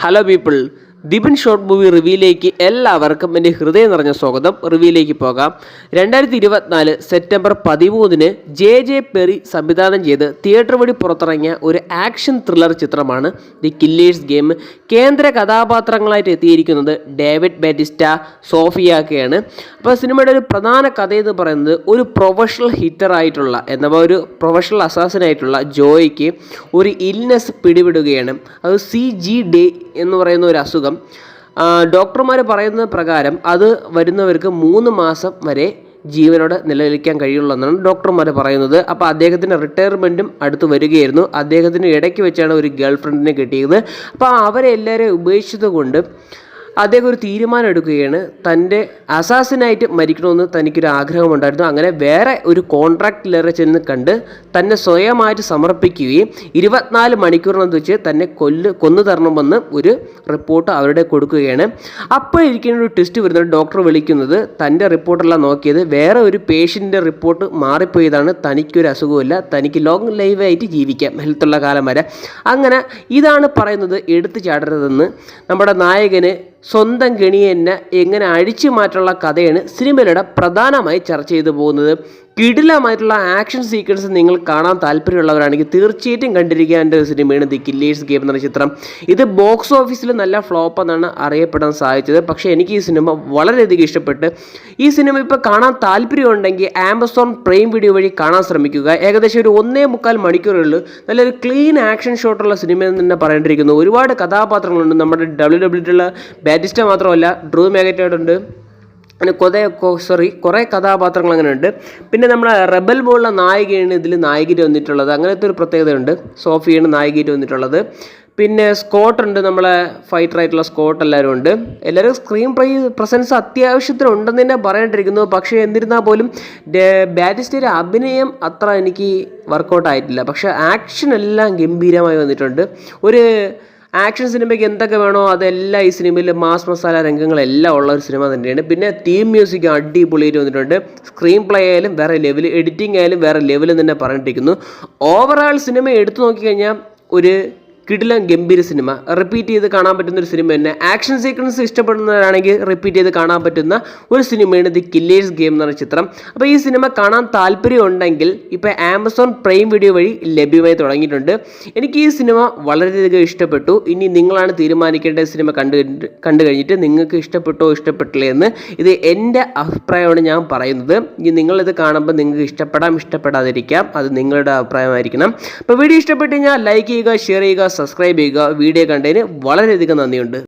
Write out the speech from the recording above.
Hello people, Dibin short movie റിവ്യൂയിലേക്ക് എല്ലാവർക്കും എൻ്റെ ഹൃദയം നിറഞ്ഞ സ്വാഗതം. റിവ്യൂയിലേക്ക് പോകാം. 2024 സെപ്റ്റംബർ 13 ജെ പെറി സംവിധാനം ചെയ്ത് തിയേറ്റർ വഴി പുറത്തിറങ്ങിയ ഒരു ആക്ഷൻ ത്രില്ലർ ചിത്രമാണ് ദി കില്ലേഴ്സ് ഗെയിം. കേന്ദ്ര കഥാപാത്രങ്ങളായിട്ട് എത്തിയിരിക്കുന്നത് ഡേവിഡ് ബാറ്റിസ്റ്റ, സോഫിയാക്കയാണ്. അപ്പോൾ സിനിമയുടെ ഒരു പ്രധാന കഥയെന്ന് പറയുന്നത് ഒരു പ്രൊഫഷണൽ ഹിറ്ററായിട്ടുള്ള ഒരു പ്രൊഫഷണൽ അസാസിനായിട്ടുള്ള ജോയ്ക്ക് ഒരു ഇൽനെസ് പിടിപെടുകയാണ്. അത് CG-D എന്ന് പറയുന്ന ഒരു അസുഖം. ഡോക്ടർമാർ പറയുന്ന പ്രകാരം അത് വരുന്നവർക്ക് 3 മാസം വരെ ജീവനോടെ നിലനിൽക്കാൻ കഴിയുള്ളൂ എന്നാണ് ഡോക്ടർമാർ പറയുന്നത്. അപ്പോൾ അദ്ദേഹത്തിൻ്റെ റിട്ടയർമെൻറ്റും അടുത്ത് വരികയായിരുന്നു. അദ്ദേഹത്തിന് ഇടയ്ക്ക് വെച്ചാണ് ഒരു ഗേൾ ഫ്രണ്ടിനെ കിട്ടിയത്. അപ്പോൾ അവരെ എല്ലാവരെയും ഉപേക്ഷിച്ചത് കൊണ്ട് അദ്ദേഹം ഒരു തീരുമാനം എടുക്കുകയാണ്. തൻ്റെ അസാസിനായിട്ട് മരിക്കണമെന്ന് തനിക്കൊരു ആഗ്രഹമുണ്ടായിരുന്നു. അങ്ങനെ വേറെ ഒരു കോൺട്രാക്ട് ലെറ്റർ ചെന്ന് കണ്ട് തന്നെ സ്വയമായിട്ട് സമർപ്പിക്കുകയും 24 മണിക്കൂറിനകത്ത് വെച്ച് തന്നെ കൊന്നു തരണമെന്ന് ഒരു റിപ്പോർട്ട് അവരുടെ കൊടുക്കുകയാണ്. അപ്പോഴിരിക്കുന്ന ഒരു ടെസ്റ്റ് വരുന്നത് ഡോക്ടർ വിളിക്കുന്നത് തൻ്റെ റിപ്പോർട്ടെല്ലാം നോക്കിയത് വേറെ ഒരു പേഷ്യൻ്റെ റിപ്പോർട്ട് മാറിപ്പോയതാണ്. തനിക്കൊരു അസുഖമില്ല, തനിക്ക് ലോങ് ലൈഫായിട്ട് ജീവിക്കാം, ഹെൽത്തുള്ള കാലം വരെ. അങ്ങനെ ഇതാണ് പറയുന്നത് എടുത്തു ചാടരുതെന്ന്. നമ്മുടെ നായകന് സ്വന്തം കെണിയെ തന്നെ എങ്ങനെ അഴിച്ചു മാറ്റുള്ള കഥയാണ് സിനിമയിലൂടെ പ്രധാനമായി ചർച്ച ചെയ്തു പോകുന്നത്. കിടിലമായിട്ടുള്ള ആക്ഷൻ സീക്വൻസ് നിങ്ങൾ കാണാൻ താല്പര്യമുള്ളവരാണെങ്കിൽ തീർച്ചയായിട്ടും കണ്ടിരിക്കേണ്ട ഒരു സിനിമയാണ് ദി കില്ലേഴ്സ് ഗെയിം എന്ന ചിത്രം. ഇത് ബോക്സ് ഓഫീസിൽ നല്ല ഫ്ലോപ്പ് എന്നാണ് അറിയപ്പെടാൻ സാധിച്ചത്. പക്ഷേ എനിക്ക് ഈ സിനിമ വളരെയധികം ഇഷ്ടപ്പെട്ട്. ഈ സിനിമ ഇപ്പോൾ കാണാൻ താല്പര്യമുണ്ടെങ്കിൽ ആമസോൺ പ്രൈം വീഡിയോ വഴി കാണാൻ ശ്രമിക്കുക. ഏകദേശം ഒരു 1.25 മണിക്കൂറുകളിൽ നല്ലൊരു ക്ലീൻ ആക്ഷൻ ഷോട്ടുള്ള സിനിമയെന്ന് തന്നെ പറയേണ്ടിയിരിക്കുന്നു. ഒരുപാട് കഥാപാത്രങ്ങളുണ്ട്. നമ്മുടെ WWE ബാറ്റിസ്റ്റ മാത്രമല്ല, ഡ്രൂ മാഗറ്റോയുണ്ട്, അങ്ങനെ കുറേ കഥാപാത്രങ്ങൾ അങ്ങനെ ഉണ്ട്. പിന്നെ നമ്മളെ റെബൽ പോലുള്ള നായികയാണ് ഇതിൽ നായികയിൽ വന്നിട്ടുള്ളത്. അങ്ങനത്തെ ഒരു പ്രത്യേകതയുണ്ട്. സോഫിയാണ് നായികയിൽ വന്നിട്ടുള്ളത്. പിന്നെ സ്കോട്ട് ഉണ്ട്, നമ്മളെ ഫൈറ്ററായിട്ടുള്ള സ്കോട്ട് എല്ലാവരും ഉണ്ട്. എല്ലാവരും സ്ക്രീൻ പ്രസൻസ് അത്യാവശ്യത്തിന് ഉണ്ടെന്ന് തന്നെ പറയേണ്ടിയിരിക്കുന്നു. പക്ഷേ എന്നിരുന്നാൽ പോലും ബാറ്റിസ്റ്റയുടെ അഭിനയം അത്ര എനിക്ക് വർക്കൗട്ട് ആയിട്ടില്ല. പക്ഷേ ആക്ഷൻ എല്ലാം ഗംഭീരമായി വന്നിട്ടുണ്ട്. ഒരു ആക്ഷൻ സിനിമയ്ക്ക് എന്തൊക്കെ വേണോ അതെല്ലാം ഈ സിനിമയിൽ മാസ് മസാല രംഗങ്ങളെല്ലാം ഉള്ള ഒരു സിനിമ തന്നെയാണ്. പിന്നെ തീം മ്യൂസിക് അടിപൊളിയായിട്ട് വന്നിട്ടുണ്ട്. സ്ക്രീൻ പ്ലേ ആയാലും വേറെ ലെവൽ, എഡിറ്റിംഗ് ആയാലും വേറെ ലെവൽ തന്നെ പറഞ്ഞിട്ടിരിക്കുന്നു. ഓവറോൾ സിനിമ എടുത്തു നോക്കിക്കഴിഞ്ഞാൽ ഒരു കിടിലൻ ഗംഭീര സിനിമ, റിപ്പീറ്റ് ചെയ്ത് കാണാൻ പറ്റുന്ന ഒരു സിനിമ തന്നെ. ആക്ഷൻ സീക്വൻസ് ഇഷ്ടപ്പെടുന്നവരാണെങ്കിൽ റിപ്പീറ്റ് ചെയ്ത് കാണാൻ പറ്റുന്ന ഒരു സിനിമയാണ് ദി കില്ലേഴ്സ് ഗെയിം എന്ന ചിത്രം. അപ്പോൾ ഈ സിനിമ കാണാൻ താല്പര്യം ഉണ്ടെങ്കിൽ ഇപ്പോൾ ആമസോൺ പ്രൈം വീഡിയോ വഴി ലഭ്യമായി തുടങ്ങിയിട്ടുണ്ട്. എനിക്ക് ഈ സിനിമ വളരെയധികം ഇഷ്ടപ്പെട്ടു. ഇനി നിങ്ങളാണ് തീരുമാനിക്കേണ്ട സിനിമ കണ്ടു കഴിഞ്ഞിട്ട് നിങ്ങൾക്ക് ഇഷ്ടപ്പെട്ടോ ഇഷ്ടപ്പെട്ടില്ലേ എന്ന്. ഇത് എൻ്റെ അഭിപ്രായമാണ് ഞാൻ പറയുന്നത്. ഇനി നിങ്ങളിത് കാണുമ്പോൾ നിങ്ങൾക്ക് ഇഷ്ടപ്പെടാതിരിക്കാം, അത് നിങ്ങളുടെ അഭിപ്രായമായിരിക്കണം. അപ്പോൾ വീഡിയോ ഇഷ്ടപ്പെട്ട് കഴിഞ്ഞാൽ ലൈക്ക് ചെയ്യുക, ഷെയർ ചെയ്യുക, സബ്സ്ക്രൈബ് ചെയ്യുക. വീഡിയോ കണ്ടതിന് വളരെയധികം നന്ദിയുണ്ട്.